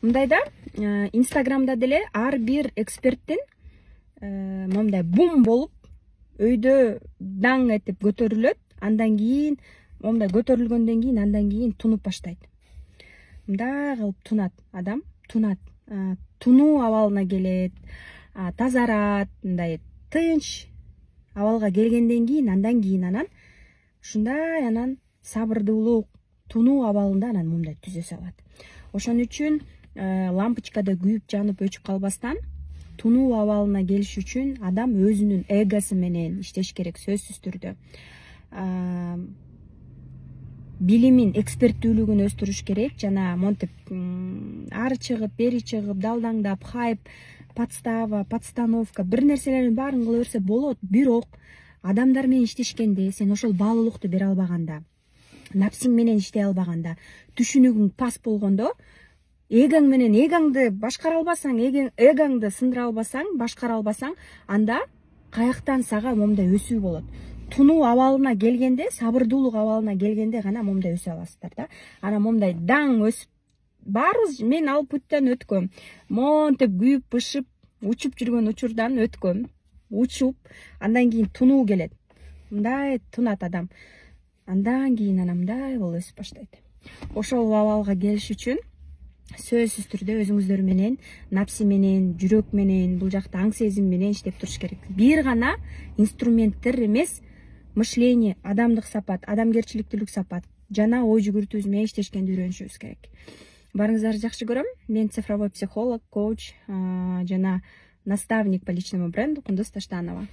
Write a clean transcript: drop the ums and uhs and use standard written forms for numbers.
Мындай да Инстаграмда деле ар бир эксперттин момундай бум болуп өйдө даң этип көтөрүлөт. Андан кийин момундай көтөрүлгөндөн кийин андан кийин тунуп баштайт. Мындай кылып тунат адам, тунат. Тунуу абалына келет, тазарат, мындай тынч абалга келгенден кийин андан кийин анан ушундай анан сабырдуулук, тунуу абалында анан мындай түзө салат. Ошон үчүн лампочкада күйүп жанып өчүп калбастан тунуу абалына келиш үчүн адам өзүнүн эгосу менен иштеш керек, сөзсүз түрдө. Билимин, эксперттүүлүгүн өстүрүш керек. Жана монтип ары чыгып, бери чыгып, далдаңдап, хайп, подстава, подстановка бир нерселердин баарын кыла берсе болот. Бирок адамдар менен иштешкенде, сен ошол баалуулукту бере албаганда, напсиң менен иштей албаганда, түшүнүгүң пас болгондо, эгоң менен эгоңду башкара албасаң, эгоңду сындыра албасаң, башкара албасаң, анда каяктан сага момундай өсүү болот. Тунуу абалына келгенде, сабырдуулук абалына келгенде гана момундай өсө аласыздар да. Ана момундай даң өсүп, баарыбыз мен ал путтан өткөм. Монтип күйүп, бышып, учуп жүргөн учурдан өткөм. Учуп, андан кийин тунуу келет. Мындай тунат адам. Андан кийин мындай болуп өсүп баштайт. Ошол абалга келиш үчүн сөзсүз түрдө өзүңүздөр менен, напси менен, жүрөк менен, бул жакта аң сезим менен иштеп туруш керек. Бир гана инструменттер эмес, мышление, адамдык сапат, адамгерчиликтүүлүк сапат, жана ой жүгүртүүбүз менен иштешкенди үйрөнүшүбүз керек. Барыңыздарды жакшы көрөм. Мен цифровой психолог, коуч жана наставник по личному бренду Кундуз Таштанова.